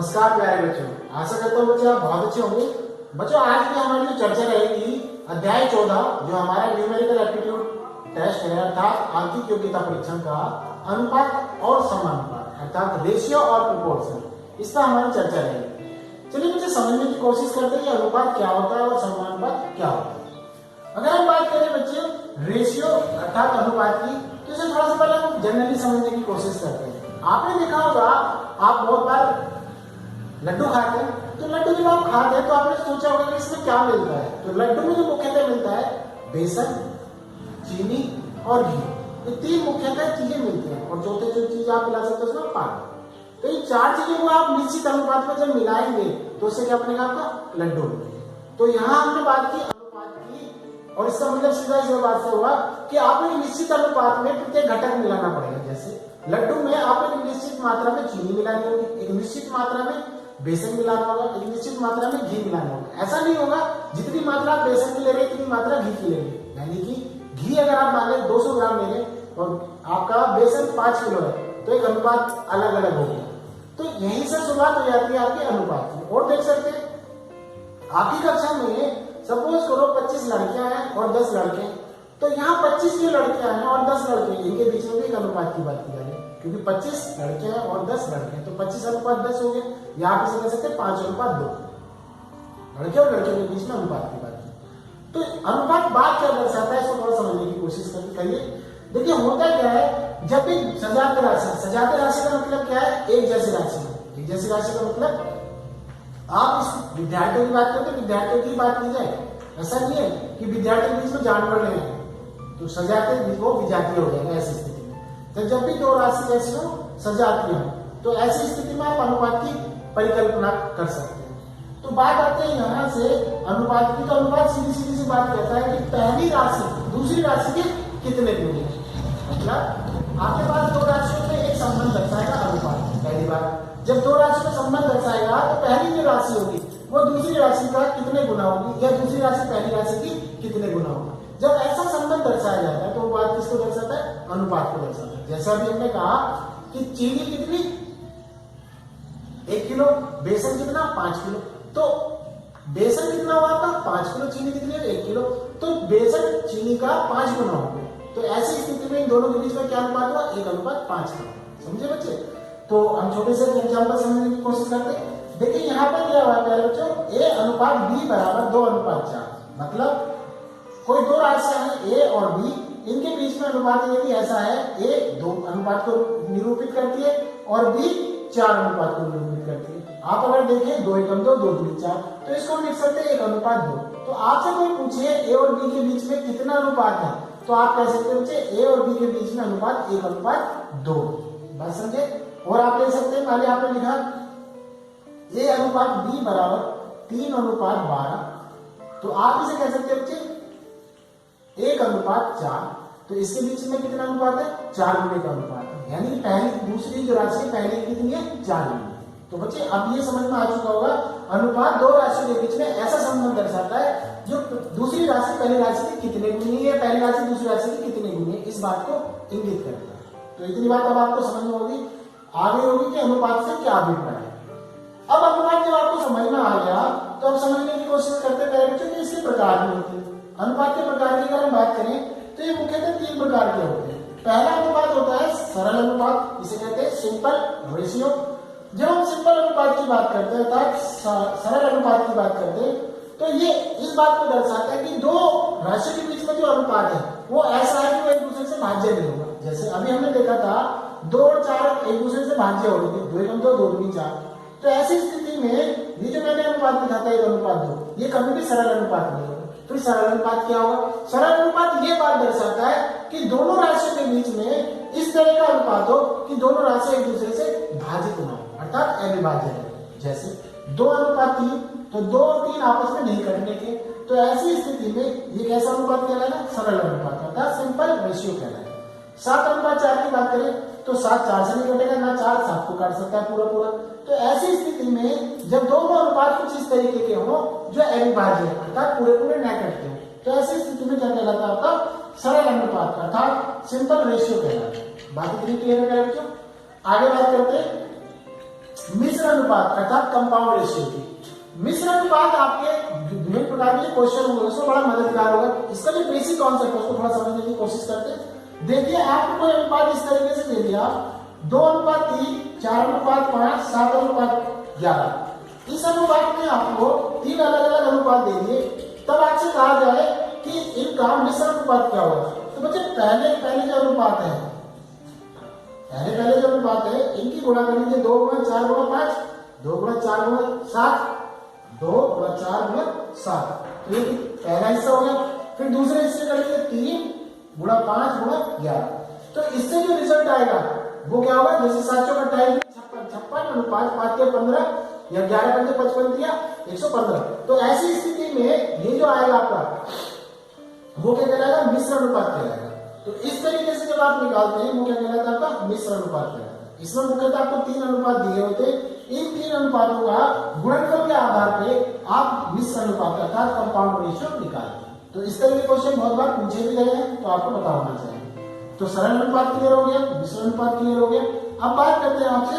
नमस्कार प्यारे बच्चों, आशा करता हूँ बच्चे आप बहुत अच्छे होंगे। बच्चों आज की हमारी जो चर्चा रहेगी अध्याय 14 जो हमारा न्यूमेरिकल एप्टीट्यूड टेस्ट है अर्थात आंतरिक योग्यता परीक्षण का अनुपात और समानुपात अर्थात रेशियो और प्रोपोर्शन, इस पर हमारी चर्चा रहेगी। चलिए बच्चे समझने की कोशिश करते हैं अनुपात क्या होता है और समानुपात क्या होता है। अगर हम बात करें बच्चे रेशियो अर्थात अनुपात की, तो इसे थोड़ा सा पहले हम जनरली समझने की कोशिश करते हैं। आपने देखा होगा आप बहुत बार लड्डू खाते हैं, तो लड्डू जब आप खाते हैं तो आपने सोचा होगा कि इसमें क्या मिलता है। तो लड्डू में जो मुख्यतः मिलता है बेसन, चीनी और घी, ये तीन मुख्यतः चीजें मिलती हैं और चौथे जो चीज आप मिला सकते हैं उसमें पानी। तो ये चार चीजें को आप निश्चित अनुपात में जब मिलाएंगे तो उससे क्या बनेगा आपका लड्डू। तो यहाँ हमने बात की अनुपात की और इसका मतलब सीधा इस बात से हुआ कि आपको एक निश्चित अनुपात में प्रत्येक घटक मिलाना पड़ेगा। जैसे लड्डू में आपको एक निश्चित मात्रा में चीनी मिलानी होगी, एक निश्चित मात्रा में बेसन मिलाना होगा, एक निश्चित मात्रा में घी मिलाना होगा। ऐसा नहीं होगा जितनी मात्रा आप बेसन की ले रहे इतनी मात्रा घी की ले रहे, यानी कि घी अगर आप मान लें 200 ग्राम ले रहे और आपका बेसन 5 किलो है तो एक अनुपात अलग अलग हो गया। तो यहीं से शुरुआत हो जाती है आपके अनुपात की। और देख सकते हैं आपकी कक्षा में सपोज करो 25 लड़कियां हैं और 10 लड़के हैं, तो यहाँ 25 जो लड़कियां हैं और 10 लड़के, इनके बीच में भी एक अनुपात की बात की जा रही है क्योंकि 25 लड़के हैं और 10 लड़के हैं, तो 25 अनुपात 10 हो गए। यहाँ पे कह सकते हैं 5 अनुपात 2, लड़के और लड़कियों के बीच में अनुपात की बात की। तो अनुपात बात क्या दर्शाता है इसको थोड़ा समझने की कोशिश करिए। देखिए होता क्या है, जब भी सजातीय राशि का मतलब क्या है, एक जैसी राशि। एक जैसी राशि का मतलब आप इस विद्यार्थियों की बात करते हैं, विद्यार्थियों की बात की जाए, ऐसा नहीं है कि विद्यार्थियों के बीच में जानवर नहीं है तो सजातीय वो विजातीय हो जाएगा। ऐसी स्थिति में तो जब भी दो राशि ऐसी हो सजातीय हो तो ऐसी स्थिति में आप अनुपात की परिकल्पना कर सकते हैं। तो बात आती है यहाँ से अनुपात की, तो अनुपात सीधी सीधी सी बात कहता है कि पहली राशि दूसरी राशि के कितने गुने। मतलब आपके पास दो राशियों में एक संबंध दर्शाएगा अनुपात। पहली बार जब दो राशि का संबंध दर्शाएगा तो पहली जो राशि होगी वो दूसरी राशि का कितने गुना होगी या दूसरी राशि पहली राशि की कितने गुना होगी। जब ऐसा संबंध दर्शाया जाता है तो वो बात किसको दर्शाता है, अनुपात को दर्शाता है। जैसा अभी हमने कहा कि चीनी कितनी 1 किलो, बेसन कितना 5 किलो, तो बेसन कितना हुआ आपका 5 किलो, चीनी कितनी है 1 किलो, तो बेसन चीनी का 5 गुना हो गया। तो ऐसी स्थिति में इन दोनों के बीच में क्या अनुपात हुआ, 1 अनुपात 5 का। समझे बच्चे। तो हम छोटे से एग्जाम्पल समझने की कोशिश करते हैं। देखिए यहाँ पर क्या हुआ प्यारे बच्चों, A अनुपात B बराबर 2 अनुपात 4। मतलब कोई दो राशियां हैं A और B, इनके बीच में अनुपात यदि ऐसा है A 2 अनुपात को निरूपित करती है और B 4 अनुपात को निरूपित करती है। आप अगर देखें 2 एकम 2 2 दूनी 4, तो इसको लिख सकते हैं 1 अनुपात 2। तो आपसे कोई पूछे A और B के बीच में कितना अनुपात है तो आप कह सकते हैं बच्चे A और B के बीच में अनुपात 1 अनुपात 2। बात समझे। और आप ले सकते हैं, पहले आपने लिखा A अनुपात B बराबर 3 अनुपात 12, तो आप इसे कह सकते हैं बच्चे 1 अनुपात 4। तो इसके बीच में कितना अनुपात है, 4 गुने का अनुपात है, यानी कि पहली दूसरी जो राशि है पहले की कितनी है 4 गुने। तो बच्चे अब ये समझ में आ चुका होगा अनुपात दो राशियों के बीच में ऐसा संबंध दर्शाता है जो दूसरी राशि पहली राशि की कितने गुनी है, पहली राशि दूसरी राशि की कितने गुनी है, इस बात को इंगित करता है। तो इतनी बात अब आपको समझ में होगी, आगे होगी कि अनुपात से क्या अभिप्राय है। अब अनुपात जब आपको समझ में आ गया तो अब समझने की कोशिश करते हैं बच्चों कि इसके प्रकार भी होते हैं। अनुपात के प्रकार की अगर हम बात करें तो ये मुख्यतः 3 प्रकार के होते हैं। पहला अनुपात होता है सरल अनुपात, इसे कहते हैं सिंपल रेशियो। जब हम सिंपल अनुपात की बात करते हैं अर्थात सरल अनुपात की बात करते हैं तो ये इस बात को दर्शाता है कि दो राशियों के बीच में जो अनुपात है वो ऐसा है कि वो एक दूसरे से भाज्य नहीं होगा। जैसे अभी हमने देखा था 2 और 4 एक दूसरे से भाज्य हो रही थी, 2 एकम 2 2 दूनी 4। तो ऐसी स्थिति में ये जो मैंने अनुपात लिखा था 1 अनुपात 2, ये कभी भी सरल अनुपात नहीं होगा। फिर सरल अनुपात क्या होगा, सरल अनुपात ये बात दर्शाता है कि दोनों राशियों के बीच में इस तरह का अनुपात हो कि दोनों राशियां एक दूसरे से भाजित ना हो अर्थात अविभाज्य है। जैसे 2 अनुपात 3, तो 2 और 3 आपस में नहीं कटने के, तो ऐसी स्थिति में ये कैसा अनुपात कहलाएगा, सरल अनुपात अर्थात सिंपल रेशियो कहलाएगा। 7 अनुपात 4 की बात करें तो 7 4 से नहीं कटेगा, ना 4 7 को काट सकता है पूरा पूरा। तो ऐसी स्थिति में जब दोनों अनुपात कुछ इस तरीके के हो जो अविभाज्य है अर्थात पूरे पूरे न कटते हो, तो ऐसी स्थिति में क्या कहलाता है आपका सरल अनुपात अर्थात सिंपल रेशियो कहलाता है। बात इतनी क्लियर है बच्चों। आगे बात करते हैं मिश्र अनुपात अर्थात कंपाउंड रेशियो की। मिश्र अनुपात आपके विभिन्न प्रकार के क्वेश्चन होंगे, उसमें बड़ा मददगार होगा। इसका जो बेसिक कॉन्सेप्ट है उसको थोड़ा समझने की कोशिश करते हैं। देखिए आपको कोई अनुपात इस तरीके से दे दिया 2:3, 4:5, 7:11। इस अनुपात में आपको 3 अलग अलग अनुपात दे दिए, तब आपसे कहा जाए कि इनका मिश्र अनुपात क्या होगा। तो बच्चे पहले जो अनुपात है, पहले जो अनुपात है इनकी गुणा कर लीजिए 2:4:5, 2:4:7, 2:4:7। तो ये पहला हिस्सा हो गया। फिर दूसरे हिस्से कर लीजिए 3:5:11। तो इससे जो रिजल्ट आएगा वो क्या होगा, जैसे 7 चौक 28, 56 अनुपात 5:15 या 11:55 या 115। तो ऐसी स्थिति में ये जो आएगा आपका वो क्या कहलाएगा, मिश्र अनुपात कहलाएगा। तो इस तरीके से जब आप निकालते हैं वो क्या कहलाता है आपका मिश्र अनुपात कहलाता है। इसमें मुख्यतः आपको 3 अनुपात दिए होते हैं, इन 3 अनुपातों का गुणनफल के आधार पे आप मिश्र अनुपात अर्थात कंपाउंड रेशियो निकालते हैं। तो इस तरह के क्वेश्चन बहुत बार पूछे भी गए हैं, तो आपको पता होना चाहिए। तो सरल अनुपात क्लियर हो गया, मिश्र अनुपात क्लियर हो गया। अब बात करते हैं आपसे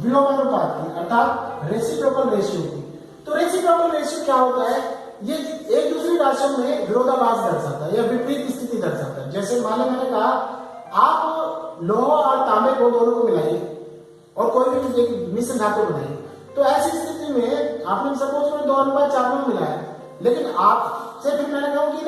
विलोमानुपात की अर्थात रेसिप्रोकल रेशियो की। तो रेसिप्रोकल रेशियो क्या होता है, ये एक दूसरी राशियों में विरोधाभास दर्शाता है या विपरीत स्थिति दर्शाता है। जैसे मान लो मैंने कहा आप लोहा और तांबे को दोनों को मिलाइए और कोई भी एक मिश्र धातु बनाइए, तो ऐसी स्थिति में आपने सपोज में 2:4 में मिलाया, लेकिन आपसे फिर मैंने कहा कि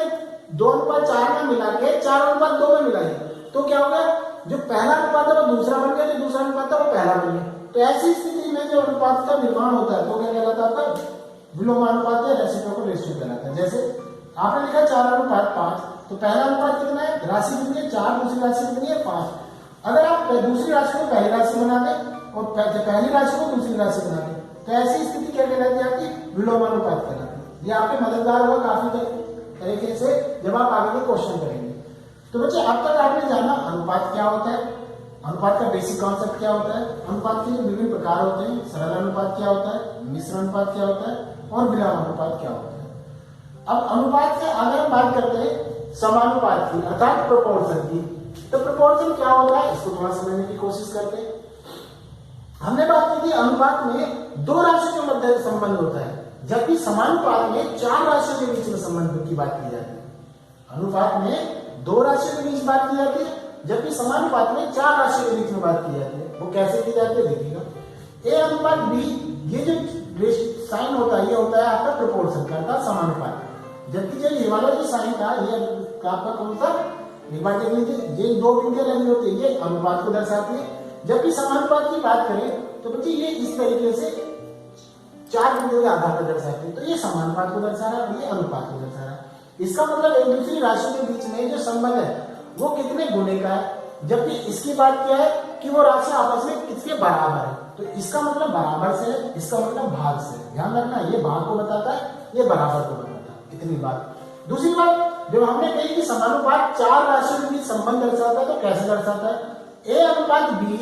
2:4 में मिला के 4:2 में मिलाइए, तो क्या होगा, जो पहला अनुपात है वो दूसरा बन गया, जो दूसरा अनुपात है वो पहला बन गया। तो ऐसी स्थिति में जो अनुपात का निर्माण होता है तो क्या कहलाता है, विलोमानुपात या रेसिप्रोकल रेशियो कहलाता है। जैसे आपने लिखा 4:5, तो पहला अनुपात कितना है, राशि कितनी है 4, दूसरी राशि कितनी है 5। अगर आप दूसरी राशि को पहली राशि बना दें और पहली राशि को दूसरी राशि बना दें, तो ऐसी स्थिति क्या कहलाती है, आपकी विलोमानुपात कहलाती है। ये आपके मददगार होगा काफी तरीके से जब आप आगे के क्वेश्चन करेंगे। तो बच्चे अब तक आपने जाना अनुपात क्या होता है, अनुपात का बेसिक कॉन्सेप्ट क्या होता है, अनुपात के विभिन्न प्रकार होते हैं, सरल अनुपात क्या होता है, मिश्र अनुपात क्या होता है और विलोमानुपात क्या होता है। अब अनुपात से अगर हम बात करते हैं समानुपात की अर्थात प्रोपोर्शन की, तो प्रोपोर्शन क्या होता है इसको थोड़ा समझने की कोशिश करते हैं। हमने बात की थी अनुपात में 2 राशियों के मध्य संबंध होता है, जबकि समानुपात में 4 राशियों के बीच में संबंध की बात की जाती है। अनुपात में 2 राशियों के बीच बात की जाती है, जबकि समानुपात में 4 राशियों के बीच में बात की जाती है। वो कैसे की जाती है देखिएगा, ए अनुपात बी, ये जो साइन होता है ये होता है आपका प्रोपोर्शन का अर्थात समानुपात। जबकि जो ये वाला जो साइन था ये आपका कौन सा, एक बार देख लीजिए, ये 2 बिंदियां लगी होती है, ये अनुपात को दर्शाती है। जबकि समानुपात की बात करें तो बच्चे ये इस तरीके से 4 बिंदुओं के आधार पर दर्शाते हैं, तो ये समानुपात को दर्शा रहा है और ये अनुपात को दर्शा रहा है। इसका मतलब एक दूसरी राशि के बीच में जो संबंध है वो कितने गुने का है, जबकि इसकी बात क्या है कि वो राशि आपस में किसके बराबर है। तो इसका मतलब बराबर से है, इसका मतलब भाग से। ध्यान रखना, ये भाग को बताता है, ये बराबर को बताता है। इतनी बात। दूसरी बात, जब हमने कही कि समानुपात 4 राशियों के बीच संबंध दर्शाता है, तो कैसे दर्शाता है, ए अनुपात बी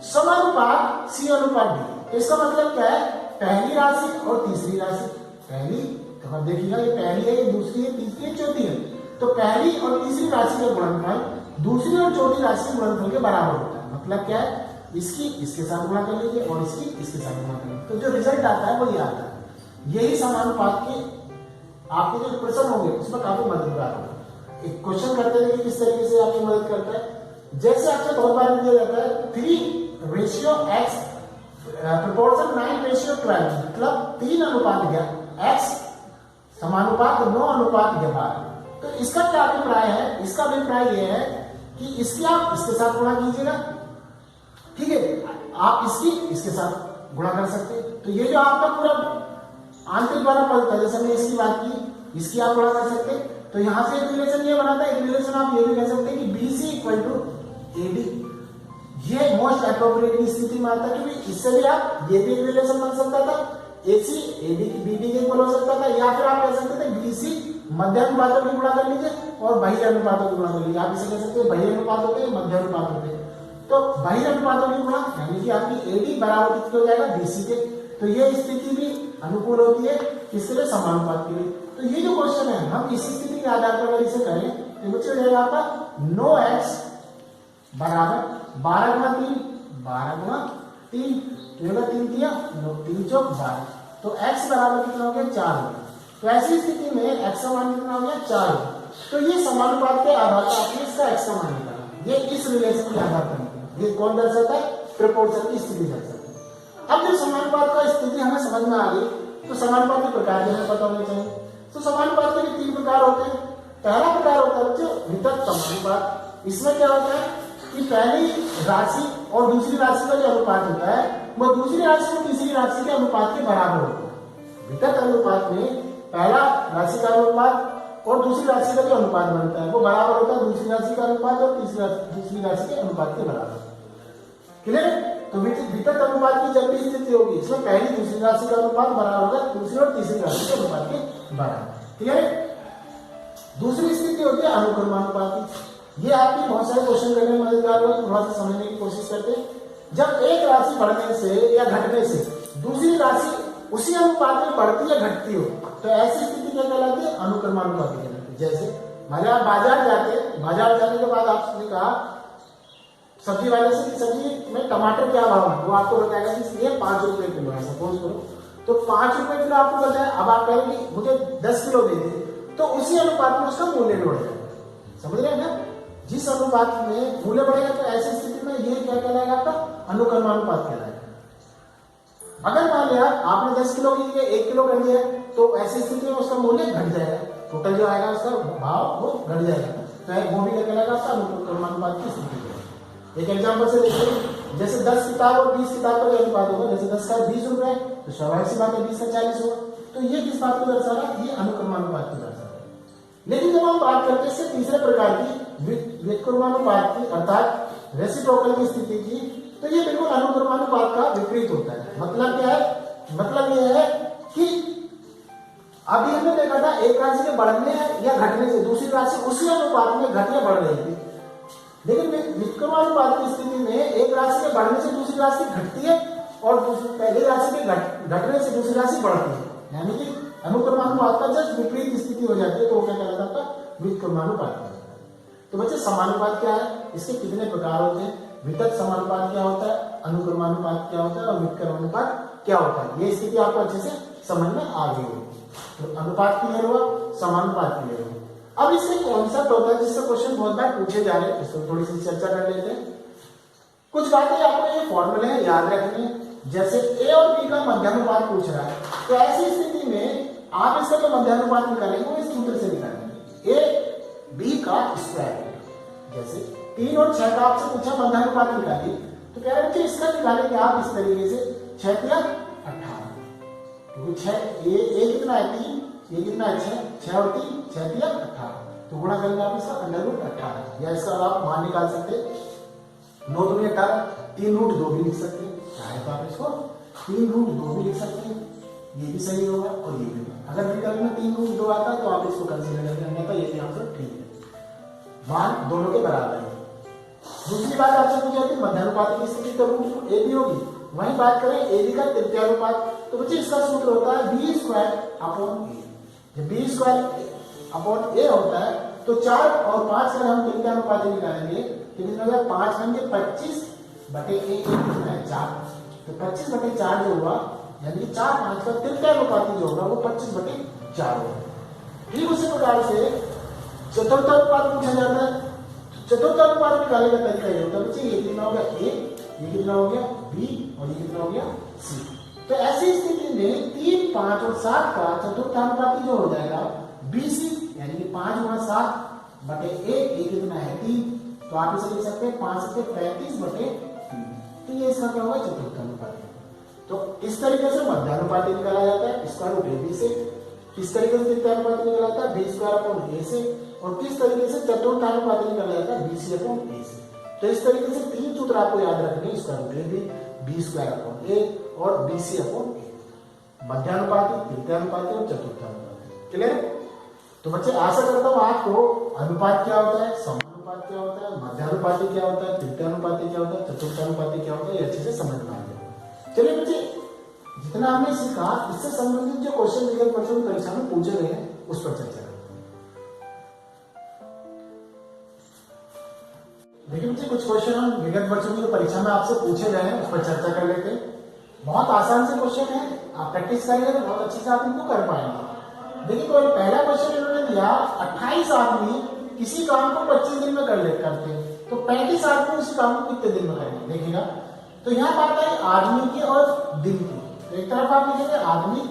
समानुपात सी अनुपात डी। तो इसका मतलब क्या है, पहली राशि और तीसरी राशि, पहली तो देखिएगा ये पहली है, ये दूसरी है, तीसरी है, चौथी है, तो पहली और तीसरी राशि का गुणनफल दूसरी और चौथी राशि के गुणनफल के बराबर होता है। मतलब क्या है, इसकी इसके साथ गुणा कर लीजिए और इसकी इसके साथ गुणा कर लीजिए, तो जो रिजल्ट आता है वो ये आता है। यही समानुपात के आपके जो प्रश्न होंगे उसमें काफी मददगार होगा। एक क्वेश्चन करते हैं कि किस तरीके से आपकी मदद करता है। जैसे आपसे बहुत बार दिया जाता है 3:x प्रोपोर्शन 9:12, मतलब 3:11, x समानुपात 9:11। तो इसका क्या अभिप्राय है, इसका अभिप्राय यह है कि इसकी आप इसके साथ गुणा कीजिएगा, ठीक है, आप इसकी इसके साथ गुणा कर सकते हैं। तो ये जो आपका पूरा आंतरिक वाला पद था, जैसे हमने इसकी बात की, इसकी आप गुणा कर सकते हैं। तो यहां से एक रिलेशन ये बनाता है, एक रिलेशन आप ये भी कह सकते हैं कि BC = AD। ये मोस्ट एप्रोप्रिएट स्थिति में आता है, क्योंकि इससे भी आप ये भी एक रिलेशन बन सकता था, AC AD की BD के इक्वल हो सकता था, या फिर आप कह सकते थे BC मध्य अनुपातों की गुणा कर लीजिए और बाह्य अनुपातों की गुणा कर लीजिए। आप इसे कह सकते हैं बाह्य अनुपात होते हैं, मध्य अनुपात होते हैं। तो बाह्य अनुपातों की गुणा यानी कि आपकी AD बराबर कितने हो जाएगा, BC के। तो ये स्थिति भी अनुकूल होती है किसके लिए, समानुपात के लिए। तो ये जो क्वेश्चन है हम इसी स्थिति के आधार पर अगर इसे करें तो बच्चे हो जाएगा आपका 9x बराबर 12 × 3 12 × 3, तो ये 3 दिया, 3 चौक 12, तो x बराबर कितना हो गया 4 हो गया। तो ऐसी स्थिति में x का मान कितना हो गया 4 हो गया। तो ये समानुपात के आधार पर आपने इसका x का मान निकाला, ये इस रिलेशन के आधार पर निकाला। ये कौन दर्शाता है? प्रोपोर्शन की स्थिति दर्शाता है। अब जब समानुपात का स्थिति हमें समझ में आ गई तो समानुपात के प्रकार भी हमें पता होने चाहिए। तो समानुपात के 3 प्रकार होते हैं। पहला प्रकार होता है बच्चों वितत समानुपात। इसमें क्या होता है कि पहली राशि और दूसरी राशि का जो अनुपात होता है वो दूसरी राशि और तीसरी राशि के अनुपात के बराबर होता है। वितत अनुपात में पहला राशि का अनुपात और दूसरी राशि का जो अनुपात बनता है वो बराबर होता है दूसरी राशि का अनुपात और दूसरी राशि के अनुपात के बराबर। क्लियर? तो वितत अनुपात की जब भी स्थिति होगी इसमें पहली दूसरी राशि का अनुपात बराबर होगा दूसरी और तीसरी राशि के अनुपात के बराबर। क्लियर? दूसरी स्थिति होती है अनुक्रमानुपात की। ये आपकी बहुत सारे क्वेश्चन करने में मददगार होगा, थोड़ा सा समझने की कोशिश करते हैं। जब एक राशि बढ़ने से या घटने से दूसरी राशि उसी अनुपात में बढ़ती या घटती हो तो ऐसी स्थिति क्या कहलाती है? अनुक्रमानुपाती कहलाती है। जैसे मान आप बाजार जाते, बाजार जाने के बाद आपने कहा सब्जी वाले से कि सब्जी में टमाटर क्या भाव है, वो आपको बताएगा कि ये 5 रुपए किलो है, सपोज करो। तो 5 रुपए किलो आपको बताया, अब आप कहेंगे मुझे 10 किलो दे दे, तो उसी अनुपात में उसका मूल्य बढ़ जाएगा। समझ रहे हैं ना? जिस अनुपात में मूल्य बढ़ेगा तो ऐसी स्थिति में ये क्या कहलाएगा? आपका अनुक्रमानुपात कहलाएगा। अगर मान लिया आपने 10 किलो की जगह 1 किलो कर दिया तो ऐसी स्थिति में उसका मूल्य घट जाएगा, टोटल जो आएगा उसका भाव वो घट जाएगा, तो वो भी क्या कहलाएगा? आपका अनुक्रमानुपात की स्थिति। एक एग्जांपल से देखिए, जैसे 10 किताब और 20 किताब का अनुपात होगा, जैसे 10 का 20 रुपए तो स्वाभाविक सी बात है 20 का 40 होगा। तो ये किस बात को दर्शा रहा है? ये अनुक्रमानुपात को दर्शा रहा है। लेकिन जब हम बात करते हैं इससे तीसरे प्रकार की व्युत्क्रमानुपात की अर्थात रेसिप्रोकल की स्थिति की, तो ये बिल्कुल अनुक्रमानुपात का विपरीत होता है। मतलब क्या है? मतलब ये है कि अभी हमने देखा था एक राशि के बढ़ने या घटने से दूसरी राशि उसी अनुपात में घट या बढ़ रही थी, लेकिन व्युत्क्रमानुपात की स्थिति में एक राशि के बढ़ने से दूसरी राशि घटती है और पहली राशि के घटने से दूसरी राशि बढ़ती है, यानी कि अनुक्रमानुपात का जब विपरीत स्थिति हो जाती है तो वो क्या कहलाता है? व्युत्क्रमानुपात कहलाता है। तो बच्चे समानुपात क्या है, इसके कितने प्रकार होते हैं? वितत समानुपात क्या होता है, अनुक्रमानुपात क्या होता है और व्युत्क्रमानुपात क्या होता है, ये स्थिति आपको अच्छे से समझ में आ गई होगी। तो अनुपात क्लियर हुआ, समानुपात क्लियर हुआ। अब इसमें कॉन्सेप्ट होता है जिससे क्वेश्चन बहुत बार पूछे जा रहे हैं, इसको थोड़ी सी चर्चा कर लेते हैं। कुछ बातें आपको ये फॉर्मूले हैं याद रखनी है। जैसे ए और बी का मध्यानुपात पूछ रहा है तो ऐसी स्थिति में आप इसका जो मध्यानुपात निकालेंगे वो इस सूत्र से निकालेंगे, ए बी का स्क्वायर। जैसे 3 और 6 का आपसे पूछा मध्यानुपात निकालिए तो कह रहे हैं इसका निकालेंगे आप इस तरीके से 6 या 18, क्योंकि 6 ये कितना है 3, ये कितना है 6 और 3 6 या 18, तो गुणा करेंगे आप इसका √18 या इसका आप मान निकाल सकते हैं 9 दूनी 18, 3√2 भी लिख सकते हैं, चाहे तो आप इसको 3√2 भी लिख सकते हैं, ये भी सही होगा और ये भी। अगर विकल्प में 3√2 आता है तो आप इसको कंसीडर करके अन्यथा ये भी आंसर ठीक है, मान दोनों के बराबर है। दूसरी बात आपसे पूछी जाती है मध्यानुपात की स्थिति तो रूट ए भी होगी, वहीं बात करें ए बी का तृतीयानुपात तो बच्चे इसका सूत्र होता है b² अपॉन ए। जब b² होता है तो 4 और 5 का हम तृतीयानुपात निकालेंगे तो कितना हो जाएगा 5 बन 25/a कितना है 4, तो 25/4 जो हुआ यानी कि 4 5 का तृतीयानुपाती जो होगा वो 25/4 होगा। ठीक उसी प्रकार से चतुर्थानुपात पूछा जाता है, चतुर्थानुपात निकालने का तरीका ये होता है बच्चे ये कितना हो गया a, ये कितना हो गया b और ये कितना हो गया c। तो ऐसी स्थिति में 3 5 और 7 का चतुर्थानुपाती जो हो जाएगा BC यानी कि 5/7/a, ये कितना है 3, तो आप इसे लिख सकते हैं 5 से 35/3, तो ये इसका क्या होगा चतुर्थानुपाती। तो इस तरीके से मध्यानुपाती निकाला जाता है स्क्वायर रूट ab से, किस तरीके से तृतीयानुपाती निकाला जाता है b² अपॉन a से, और किस तरीके से चतुर्थानुपाती निकाला जाता है BC अपॉन a से। तो इस तरीके से 3 सूत्र आपको याद रखने हैं, square root ab, b² upon a और BC अपॉन a, मध्यानुपाती, तृतीयानुपाती और चतुर्थानुपाती। क्लियर? तो बच्चे आशा करता हूं आपको अनुपात क्या होता है, समानुपात क्या होता है, मध्यानुपाती क्या होता है, तृतीयानुपाती क्या होता है, चतुर्थानुपाती क्या होता है, ये अच्छे से समझ में आ गया। चलिए बच्चे जितना हमने सीखा इससे संबंधित जो क्वेश्चन विकल्प प्रश्न परीक्षा में पूछे गए हैं उस पर चर्चा करते हैं। देखिए मुझे कुछ क्वेश्चन हम विगत वर्षों की परीक्षा में आपसे पूछे गए हैं, उस पर चर्चा कर लेते हैं। बहुत आसान से क्वेश्चन है, आप प्रैक्टिस करेंगे तो बहुत अच्छे से आप इनको कर पाएंगे। देखिए तो पहला क्वेश्चन इन्होंने दिया 28 आदमी किसी काम को 25 दिन में करते हैं, तो 35 आदमी उसी काम को कितने दिन में करेंगे। देखिएगा तो यहाँ बात है आदमी की और दिन की, तो एक तरफ आप लिखेंगे आदमी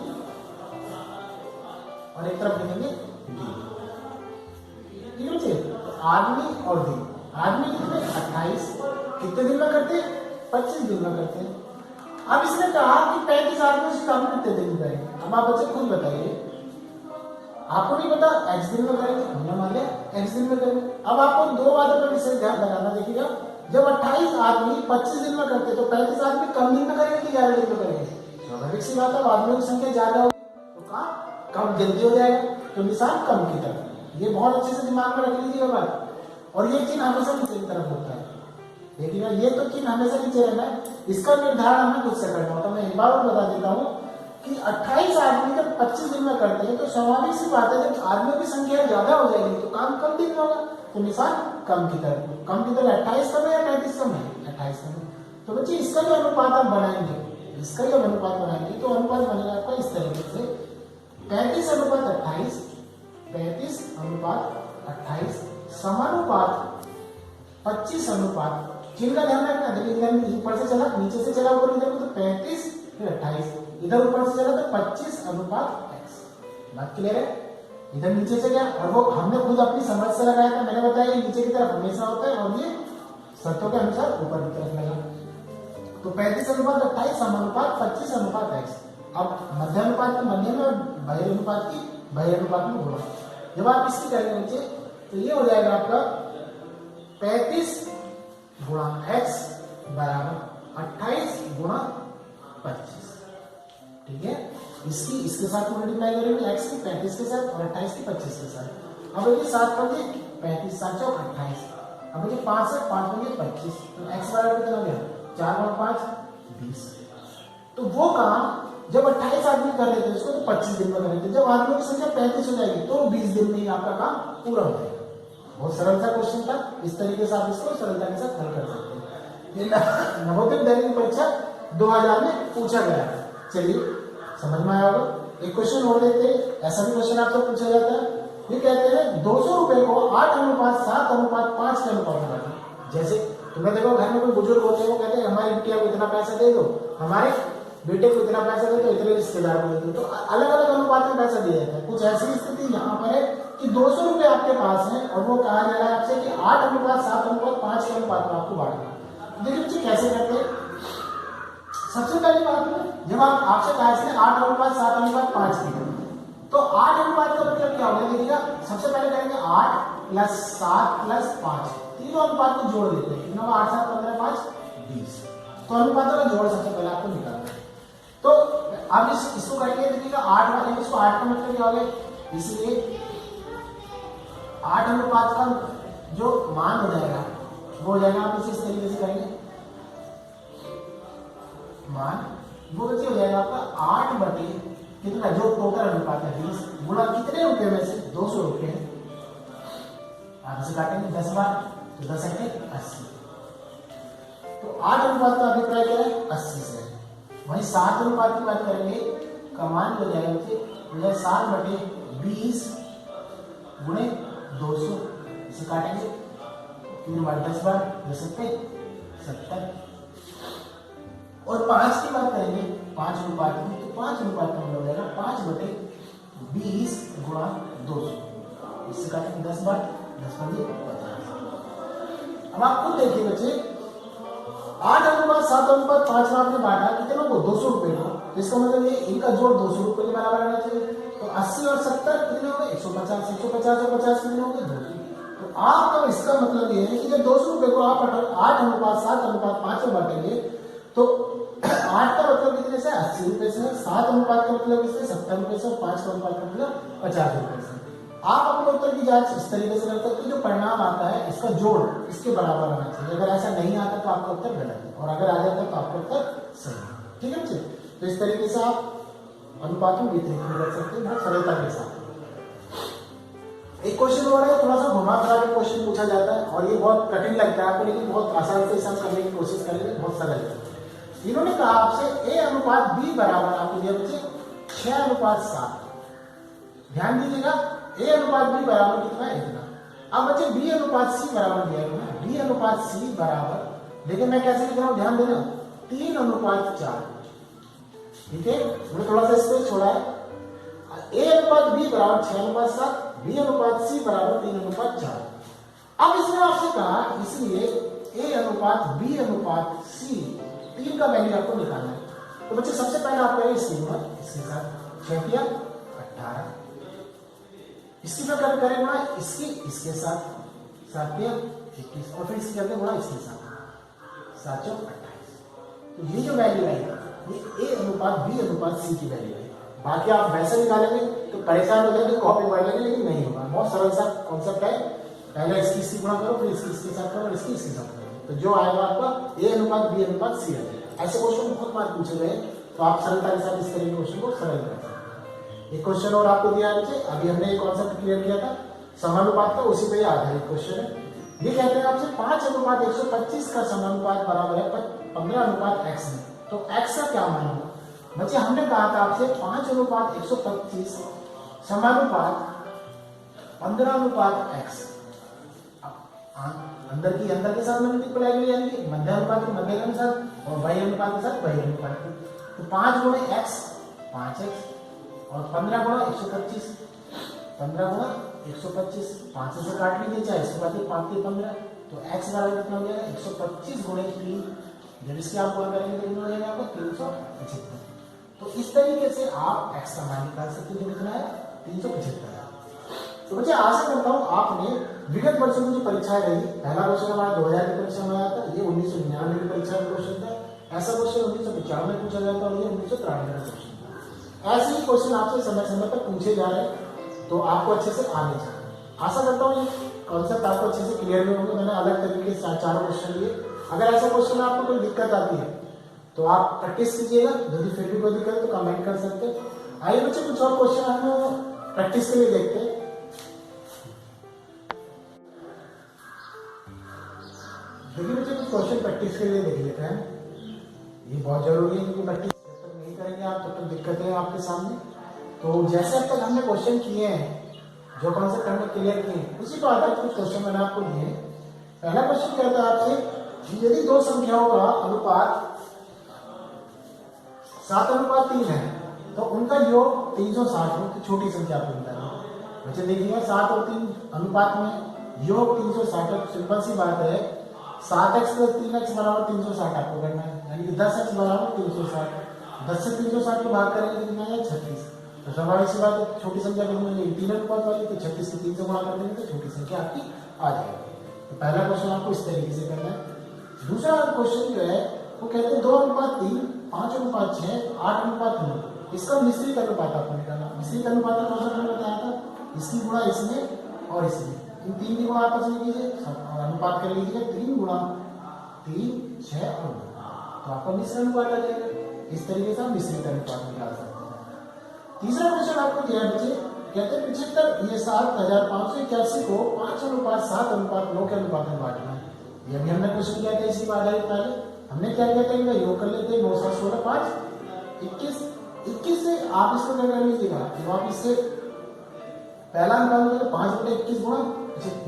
और एक तरफ लिखेंगे दिन। ठीक है बच्चे, तो आदमी और दिन, आदमी कितने 28 कितने दिन में करते हैं 25 दिन में करते हैं। अब इसने कहा कि 35 आदमी उसी काम को कितने दिन में करेंगे। अब आप बच्चे खुद बताइए, आपको नहीं पता x दिन में करेंगे, हमने मान लिया x दिन में करेंगे। अब आपको दो बातों पर विशेष ध्यान लगाना। देखिएगा जब 28 आदमी 25 दिन में करते तो 35 आदमी कम दिन में करेंगे कि 11 दिन में करेंगे। स्वाभाविक सी बात है, आदमियों की संख्या ज्यादा होगी तो काम कम जल्दी हो जाएगा, तो निशान कम की तरफ। ये बहुत अच्छे से दिमाग में रख लीजिएगा बात। और ये चिन्ह हमेशा नीचे की तरफ होता है। देखिएगा ये तो चिन्ह हमेशा नीचे रहना है, इसका निर्धारण हमें खुद से करना होता है। मैं एक बार और बता देता हूँ कि 28 आदमी जब 25 दिन में करते हैं तो स्वाभाविक सी बात है, जब आदमियों की संख्या ज्यादा हो जाएगी तो काम कम दिन में होगा, तो निशान कम की तरफ। कम की तरफ 28 कम है या 35 कम है, 28 कम है। तो बच्चे इसका जो अनुपात आप बनाएंगे, इसका जो अनुपात बनाएंगे तो अनुपात बनेगा आपका इस तरीके से 35 अनुपात 28, 35 अनुपात 28 समानुपात 25 अनुपात। चिन्ह का ध्यान रखना, देखिए इधर ऊपर से चला नीचे से चला ऊपर इधर तो 35 फिर 28, इधर ऊपर से चला तो 25 अनुपात x। बात क्लियर है। इधर नीचे से गया और वो हमने खुद अपनी समझ से लगाया था, मैंने बताया नीचे की तरफ हमेशा होता है और ये शर्तों के अनुसार ऊपर की तरफ लगा। तो 35 अनुपात 28 समानुपात 25 अनुपात x। अब मध्य अनुपात की मध्य में और बाह्य अनुपात की बाह्य अनुपात में होगा। जब आप इसकी करेंगे नीचे तो ये हो जाएगा आपका 35 गुणा x बराबर 28 गुणा 25। ठीक है, इसकी इसके साथ मल्टीप्लाई करेंगे x की 35 के साथ और 28 की 25 के साथ। अब ये 7 पंजे 35 7 चौक 28। अब ये 5 से 5 पंजे 25, तो x बराबर कितना हो गया 4 और 5 20। तो वो काम जब 28 आदमी कर लेते हैं उसको तो 25 दिन में करेंगे, जब आदमियों की संख्या 35 हो जाएगी तो 20 दिन में ही आपका काम पूरा हो जाएगा। बहुत सरल सा क्वेश्चन था, इस तरीके से आप इसको सरलता के साथ हल कर सकते हैं। ये नवोदय विद्यालय की परीक्षा 2000 में पूछा गया है। चलिए समझ में आया होगा। एक क्वेश्चन और लेते हैं, ऐसा भी क्वेश्चन आपसे पूछा जाता है। ये कहते हैं 200 रुपए को 8 अनुपात 7 अनुपात 5 के अनुपात में बांटो। जैसे तुम्हें देखो घर में कोई बुजुर्ग होते हैं, वो कहते हैं हमारी बिटिया को इतना पैसा दे दो, हमारे बेटे को इतना पैसा दे दो, इतने रिश्तेदार को दे दो, तो अलग अलग अनुपात में पैसा दिया जाता है। कुछ ऐसी स्थिति यहाँ पर है कि 200 रुपए आपके पास है और वो कहा जा रहा है आपसे कि 8 अनुपात 7 अनुपात 5 के अनुपात में आपको बांटना। देखिए बच्चे कैसे करते हैं। सबसे पहली बात में जब आप आपसे कहा इसने 8 अनुपात 7 अनुपात 5 की, तो 8 अनुपात का मतलब क्या होगा। देखिएगा सबसे पहले करेंगे 8 प्लस 7 प्लस 5, तीनों अनुपात को जोड़ देते हैं। 8 7 15 5 20, तो अनुपातों का जोड़ सबसे पहले आपको निकालना है। तो अब इसको करेंगे, देखिएगा 8 वाले इसको 8 का मतलब क्या होगा, इसलिए 8 अनुपात का जो मान हो जाएगा वो हो जाएगा, आप इसे इस तरीके से करेंगे मान वो कैसे हो जाएगा आपका 8 बटे कितना जो टोटल अनुपात है 20 गुणा कितने रुपए में से 200 रुपए। आप इसे काटेंगे 10 बार तो 10 है 80। तो 8 अनुपात का अभिप्राय क्या है 80 से। वहीं 7 अनुपात की बात करेंगे, कमान हो जाएगा मुझे 7 बटे 20 गुणे 200, इसे काटेंगे 3 बार 10 बार 70। और 5 की बात करेंगे 5 अनुपात की, तो 5 अनुपात का मतलब हो जाएगा 5 बटे 20 गुणा 200, इससे काटेंगे 10 बार 10 बटे 50। अब आप खुद देखिए बच्चे 8 अनुपात 7 अनुपात 5 में आपने बांटा कितनों को 200 रुपए को, तो इसका मतलब ये इनका जोड़ 200 रुपए के बराबर रहना चाहिए। तो 80 और 70 कितने हो गए 150, 150 और 50 कितने हो गए 200। तो आपका इसका मतलब ये है कि जब 200 रुपए को आप 8 अनुपात 7 अनुपात 5 में बांटेंगे तो 8 का मतलब कितने से 80 रुपए से, 7 अनुपात का मतलब इससे 70 रुपए से और 5 का अनुपात का मतलब 50 रुपए से। आप अपने उत्तर की जांच इस तरीके से करते हो कि जो परिणाम आता है इसका जोड़ इसके बराबर होना चाहिए। अगर ऐसा नहीं आता तो आपका उत्तर गलत है और अगर आ जाता है तो आपका उत्तर सही है। ठीक है बच्चे, तो इस तरीके से आप अनुपात में वितरित कर सकते हैं बहुत सरलता के साथ। एक क्वेश्चन और है, थोड़ा सा घुमा फिरा के क्वेश्चन पूछा जाता है और ये बहुत कठिन लगता है आपको, लेकिन बहुत आसानी से इसे हम करने की कोशिश करेंगे, बहुत सरल है। इन्होंने कहा आपसे ए अनुपात बी बराबर, आपको दिया बच्चे 6:7। ध्यान दीजिएगा, ए अनुपात बी बराबर कितना है, इतना। अब बच्चे बी अनुपात सी बराबर दिया है, बी अनुपात सी बराबर, लेकिन मैं कैसे लिख रहा हूं ध्यान देना, 3:4। ठीक है, मैंने थोड़ा सा स्पेस छोड़ा है। ए अनुपात बी बराबर 6:7, बी अनुपात सी बराबर 3:4। अब इसने आपसे कहा, इसलिए ए अनुपात बी अनुपात सी 3 का वैल्यू आपको निकालना है। तो बच्चे सबसे पहले आप करें इसकी गुणा इसके साथ, 6 × 18, इसकी फिर करें गुणा इसकी इसके साथ, 7 × 21, और फिर इसकी करते गुणा इसके साथ, 7 × 28। तो ये जो वैल्यू है ये ए अनुपात बी अनुपात सी की वैल्यू है। बाकी आप वैसे निकालेंगे तो परेशान हो जाएंगे, कॉपी पढ़ लेंगे, लेकिन नहीं होगा। बहुत सरल सा कॉन्सेप्ट है, पहले इसकी गुणा करो, फिर इसके साथ करो, इसके साथ करो, तो जो आएगा आपका ए अनुपात बी अनुपात सी आ जाएगा। ऐसे क्वेश्चन बहुत बार पूछे गए, तो आप सरलता के साथ इस तरह के क्वेश्चन को सरल कर सकते हैं। एक क्वेश्चन और आपको दिया है, अभी हमने एक कॉन्सेप्ट क्लियर किया था समानुपात का, उसी पे आधारित क्वेश्चन है। ये कहते हैं आपसे 5:125 का समानुपात बराबर है 15:x में, तो x का क्या मान होगा। बच्चे हमने कहा था आपसे 5:125 समानुपात 15:x, अंदर के साथ मल्टीप्लाई करें, यानी कि मध्य अनुपात के मध्य के साथ और बाह्य अनुपात के साथ बाह्य अनुपात के। तो 5 × x 5x और 15 × 125, 15 × 125, 5 से काट लीजिए, चाहे इसके बाद 5 × 15, तो x बराबर कितना हो जाएगा 125 × 3। जब इसकी आप गुणा करेंगे तो कितना हो जाएगा आपको 375। तो इस तरीके से आप x का मान निकाल सकते हैं, जो कितना है 375। तो बच्चे आशा करता हूं आपने विगत वर्षों की जो परीक्षाएं रही, पहला क्वेश्चन हमारा 2000 की परीक्षा में आया था, ये 1999 की परीक्षा का क्वेश्चन था। ऐसा क्वेश्चन 1995 में पूछा गया था और ये 1993 का क्वेश्चन था। ऐसे ही क्वेश्चन आपसे समय समय पर पूछे जा रहे हैं, तो आपको अच्छे से आने चाहिए। आशा करता हूँ ये कॉन्सेप्ट आपको अच्छे से क्लियर भी होंगे। मैंने अलग तरीके से 4 क्वेश्चन लिए। अगर ऐसा क्वेश्चन में आपको कोई दिक्कत आती है तो आप प्रैक्टिस कीजिएगा, यदि फिर भी कोई दिक्कत तो कमेंट कर सकते हैं। आइए बच्चे कुछ और क्वेश्चन हम प्रैक्टिस के लिए देखते हैं। देखिए बच्चे कुछ क्वेश्चन प्रैक्टिस के लिए देख लेते हैं, ये बहुत जरूरी है, क्योंकि प्रैक्टिस जब तक नहीं करेंगे आप तब तक दिक्कतें हैं आपके सामने। तो जैसे अब तक हमने क्वेश्चन किए हैं, जो कॉन्सेप्ट हमने क्लियर किए हैं, उसी को आधारित कुछ क्वेश्चन मैंने आपको दिए। पहला क्वेश्चन कहता है आपसे, यदि दो संख्याओं का अनुपात 7:3 है तो उनका योग 360 हो, तो छोटी संख्या आपको बताना है। बच्चे देखिएगा 7 और 3 अनुपात में योग 360, सिंपल सी बात है, 7x + 3x = 360 आपको करना है, यानी कि 10x = 360। 10 से 360 को भाग करेंगे तो कितना है 36। तो स्वाभाविक सी बात है, छोटी संख्या कितनी है 3 अनुपात वाली, तो 36 को 3 से गुणा कर देंगे तो छोटी संख्या आपकी आ जाएगी। तो पहला क्वेश्चन आपको इस तरीके से करना है। दूसरा क्वेश्चन जो है वो कहते हैं 2:3, 5:6, 8:9, इसका मिश्रित अनुपात आपको निकालना। मिश्रित अनुपात का कौन सा मैंने बताया था, इसकी गुणा इसमें और इसमें, इन 3 की गुणा आपस में कीजिए और अनुपात कर लीजिए 3 × 3, 6 और 9, तो आपका मिश्र अनुपात आ जाएगा। इस तरीके से हम मिश्रित अनुपात निकाल सकते हैं। तीसरा क्वेश्चन आपको दिया है बच्चे, कहते हैं 75 ये 7581 को 5:7:9 के अनुपात में बांटना है। ये अभी हमने क्वेश्चन किया था इसी पर आधारित। पहले हमने क्या किया था, इनका योग कर लेते हैं, 9 7 16 5 21 से आप इसको क्या कर लीजिएगा, जब आप इससे पहला निकालोगे 5/21 गुणा,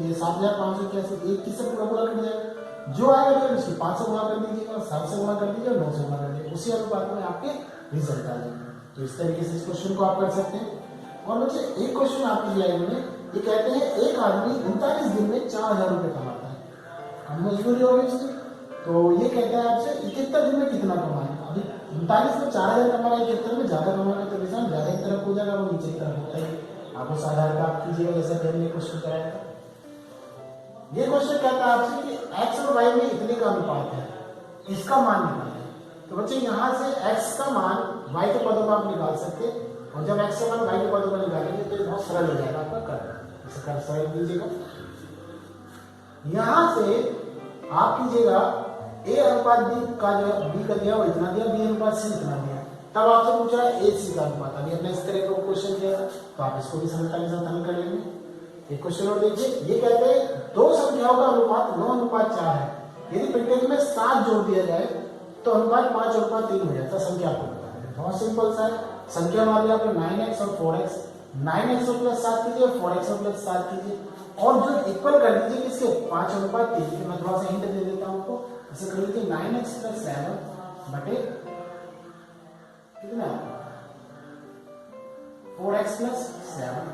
ये 7581, 21 से पूरा कट जाएगा, जो आएगा फिर उसकी 5 से गुणा कर दीजिएगा, 7 से गुणा कर दीजिए और 9 से गुणा कर दीजिए, उसी अनुपात में आपके रिजल्ट आ जाएंगे। तो इस तरीके से इस क्वेश्चन को आप कर सकते हैं। और बच्चे एक क्वेश्चन आपको दिया है इन्होंने, ये कहते हैं एक आदमी 39 दिन में 4000 रुपये कमाता है, हम मजदूरी होगी उसकी, तो ये कहता है आपसे 71 दिन में कितना कमाएगा। अभी 39 में 4000 कमा रहा है, 71 में ज्यादा कमाएगा, तो निशान ज्यादा की तरफ हो जाएगा, वो नीचे की तरफ होता है। आप उस आधार पर आप कीजिएगा, जैसे हमने क्वेश्चन कराया था। ये क्वेश्चन कहता है आपसे कि x और y में इतने का अनुपात है, इसका मान निकालना है। तो बच्चे यहाँ से x का मान y के पदों में आप निकाल सकते हैं, और जब x का मान y के पदों में निकालेंगे तो ये बहुत सरल हो जाएगा आपका करना। इसे कर सरल कीजिएगा, यहाँ से आप कीजिएगा a अनुपात b का जो b का दिया वो इतना दिया, b अनुपात c इतना दिया, तब आपसे पूछ रहा है a c का अनुपात। अभी हमने इस तरह का क्वेश्चन किया था, तो आप इसको भी सरलता के साथ हल कर लेंगे। एक क्वेश्चन और देखिए, ये कहते हैं दो संख्याओं का अनुपात 9:4 है। यदि प्रत्येक में 7 जोड़ दिया जाए तो अनुपात 5:3 हो जाता है। संख्या आपको बताना है। बहुत सिंपल सा है। संख्या मान लिया आपने 9x और 4x, 9x को प्लस 7 कीजिए, 4x को प्लस 7 कीजिए और जो इक्वल कर दीजिए किसके 5:3 के। मैं थोड़ा सा हिंट दे देता हूं आपको, इसे कर लीजिए 9x प्लस 7 बटे कितना 4x प्लस 7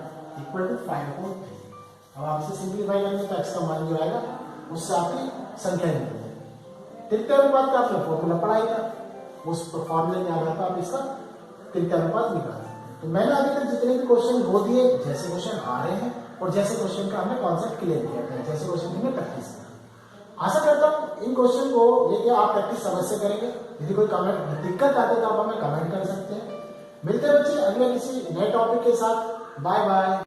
इक्वल टू 5/3। अब आप इसे सिंप्लीफाई करेंगे तो x का मान जो आएगा उससे आपकी संख्या निकल जाएगी। तृतीय अनुपात का आपने फॉर्मूला पढ़ाई था, उस फॉर्मूले के आधार पर आप इसका तृतीय अनुपात निकाल सकते हैं। तो मैंने अभी तक जितने भी क्वेश्चन वो दिए, जैसे क्वेश्चन आ रहे हैं और जैसे क्वेश्चन का हमने कॉन्सेप्ट क्लियर किया था, जैसे क्वेश्चन की मैं प्रैक्टिस करा। आशा करता हूँ इन क्वेश्चन को लेके आप प्रैक्टिस समझ से करेंगे। यदि कोई कमेंट दिक्कत आती है तो आप हमें कमेंट कर सकते हैं। मिलते हैं बच्चे अगले किसी नए टॉपिक के साथ। Bye bye.